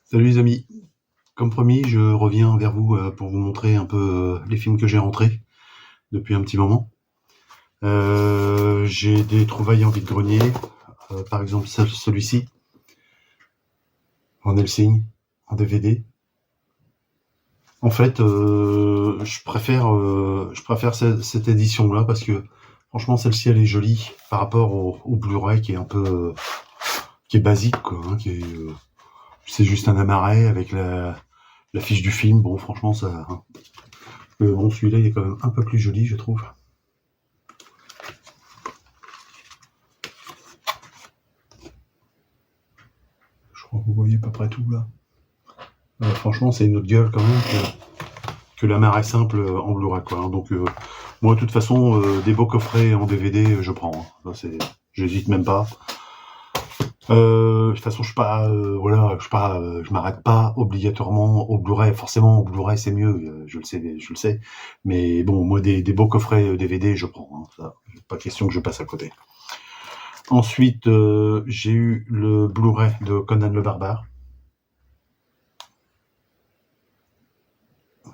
Salut les amis, comme promis, je reviens vers vous pour vous montrer un peu les films que j'ai rentrés depuis un petit moment. J'ai des trouvailles en vide-grenier, par exemple celui-ci, en Helsing, en DVD. En fait, je préfère cette édition-là parce que franchement, celle-ci elle est jolie par rapport au Blu-ray qui est un peu, qui est basique quoi, hein, c'est juste un amaret avec la fiche du film. Bon, franchement, ça. Bon, celui-là, il est quand même un peu plus joli, je trouve. Je crois que vous voyez à peu près tout là. Franchement, c'est une autre gueule quand même que la marée simple en Blu-ray quoi. Hein. Donc, moi, de toute façon, des beaux coffrets en DVD, je prends. Hein. Ça, j'hésite même pas. De toute façon, je suis pas, voilà, je m'arrête pas obligatoirement au Blu-ray. Forcément, au Blu-ray c'est mieux, je le sais. Mais bon, moi, des beaux coffrets DVD, je prends. Hein. Ça, pas question que je passe à côté. Ensuite, j'ai eu le Blu-ray de Conan le Barbare.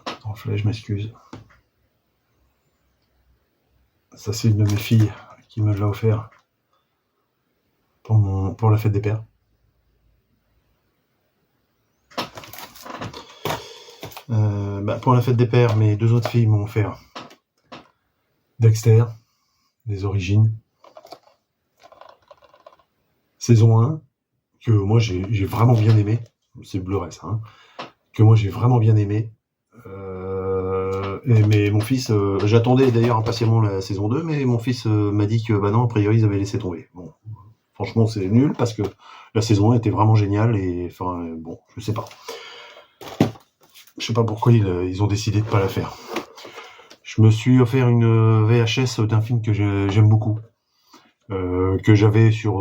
Attends, je m'excuse. Ça, c'est une de mes filles qui me l'a offert pour la fête des pères. Pour la fête des pères, mes deux autres filles m'ont offert Dexter, les origines, saison 1, que moi j'ai vraiment bien aimé. C'est Blu-ray ça, hein, que moi j'ai vraiment bien aimé. Mais mon fils, j'attendais d'ailleurs impatiemment la saison 2, mais mon fils m'a dit que bah non, a priori ils avaient laissé tomber. Bon, franchement c'est nul parce que la saison 1 était vraiment géniale et enfin bon, je sais pas. Je sais pas pourquoi ils ont décidé de pas la faire. Je me suis offert une VHS d'un film que j'aime beaucoup, que j'avais sur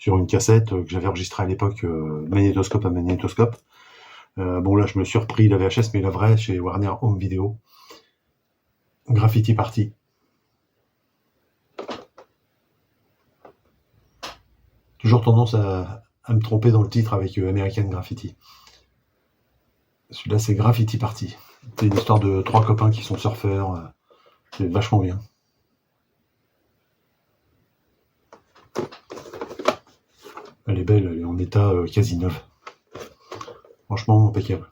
une cassette que j'avais enregistrée à l'époque, magnétoscope à magnétoscope. Bon là je me suis repris la VHS mais la vraie chez Warner Home Video. Graffiti Party. Toujours tendance à me tromper dans le titre avec American Graffiti. Celui-là c'est Graffiti Party. C'est une histoire de 3 copains qui sont surfeurs. C'est vachement bien. Elle est belle, elle est en état quasi neuf. Franchement, impeccable.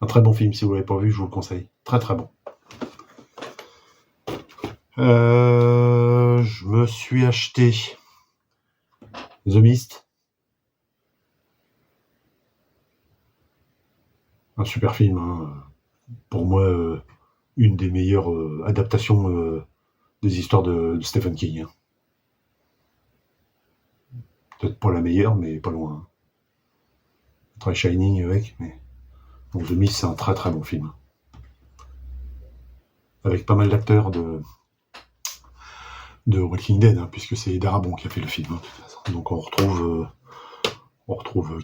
Un très bon film, si vous l'avez pas vu, je vous le conseille. Très très bon. Je me suis acheté The Mist. Un super film. Hein. Pour moi, une des meilleures adaptations des histoires de Stephen King. Hein. Peut-être pas la meilleure, mais pas loin. Très Shining avec, mais donc The Mist, c'est un très très bon film. Avec pas mal d'acteurs de Walking Dead, hein, puisque c'est Darabont qui a fait le film. Hein, donc on retrouve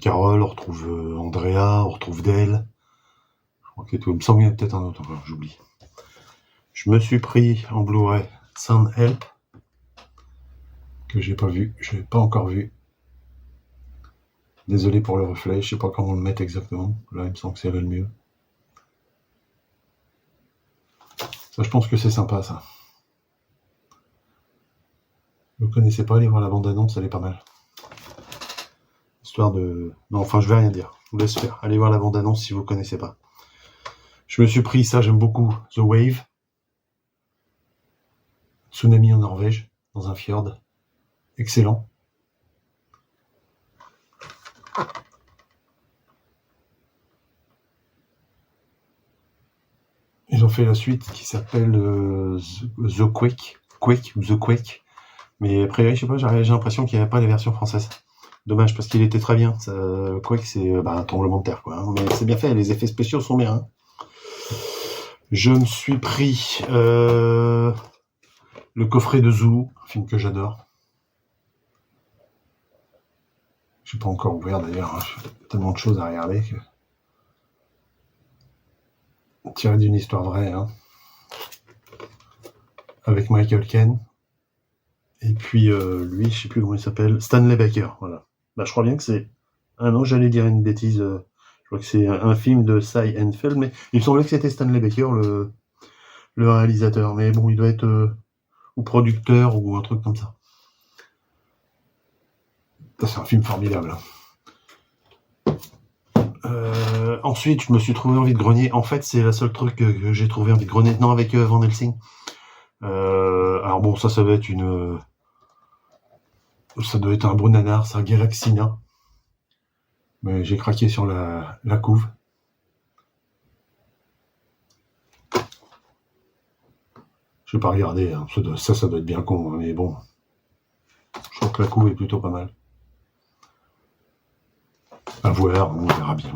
Carol, on retrouve Andrea, on retrouve Dale. Je crois que tout. Il me semble qu'il y a peut-être un autre, j'oublie. Je me suis pris en Blu-ray Sound Help, que j'ai pas encore vu. Désolé pour le reflet, je sais pas comment le mettre exactement. Là, il me semble que c'est le mieux. Ça, je pense que c'est sympa, ça. Vous connaissez pas, allez voir la bande-annonce, elle est pas mal. Histoire de... Non, enfin, je vais rien dire. Je vous laisse faire. Allez voir la bande-annonce si vous connaissez pas. Je me suis pris ça, j'aime beaucoup. The Wave. Tsunami en Norvège, dans un fjord. Excellent. Ils ont fait la suite qui s'appelle The Quake. The Quake. Mais après, je sais pas, j'ai l'impression qu'il n'y avait pas la version française. Dommage, parce qu'il était très bien. Quake, c'est un tremblement de terre, quoi. Hein. Mais c'est bien fait, les effets spéciaux sont bien. Hein. Je me suis pris le coffret de Zulu, un film que j'adore. Je n'ai pas encore ouvert d'ailleurs, hein. J'ai tellement de choses à regarder que... Tiré d'une histoire vraie, hein. Avec Michael Caine. Et puis lui, je sais plus comment il s'appelle, Stanley Baker, voilà. je crois bien que c'est... Ah non, j'allais dire une bêtise. Je crois que c'est un film de Cy Enfield, mais il me semblait que c'était Stanley Baker, le réalisateur. Mais bon, il doit être ou producteur ou un truc comme ça. Ça, c'est un film formidable. Ensuite, je me suis trouvé en vide-grenier. En fait, c'est la seule truc que j'ai trouvé en vide-grenier. Non, avec Van Helsing. Alors bon, ça doit être une... ça doit être un bon nanar, ça, Galaxina. Mais j'ai craqué sur la couve. Je vais pas regarder, hein. Ça doit être bien con, hein, mais bon. Je trouve que la couve est plutôt pas mal. À voir, on verra bien.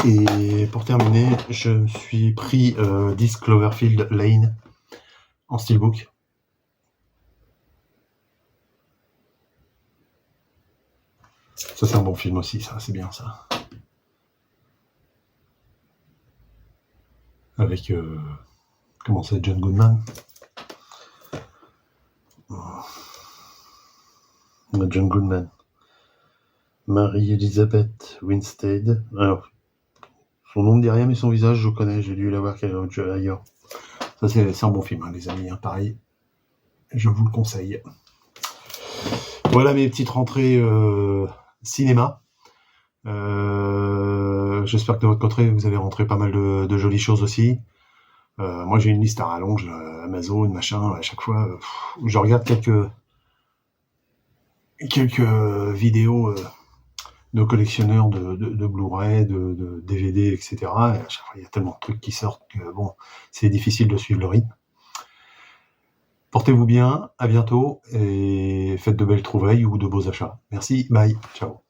Et pour terminer, je me suis pris 10 Cloverfield Lane en steelbook. Ça, c'est un bon film aussi, ça, c'est bien ça. Avec, comment c'est, John Goodman. John Goodman. Marie-Elisabeth Winstead. Alors, son nom ne dit rien, mais son visage, je connais, j'ai dû l'avoir ailleurs. Ça, c'est un bon film, hein, les amis, hein, pareil. Je vous le conseille. Voilà mes petites rentrées cinéma. J'espère que de votre côté, vous avez rentré pas mal de jolies choses aussi. Moi, j'ai une liste à rallonge, Amazon, machin, à chaque fois. Je regarde quelques vidéos de collectionneurs de Blu-ray, de DVD, etc. Et à chaque fois, il y a tellement de trucs qui sortent que bon, c'est difficile de suivre le rythme. Portez-vous bien, à bientôt, et faites de belles trouvailles ou de beaux achats. Merci, bye, ciao.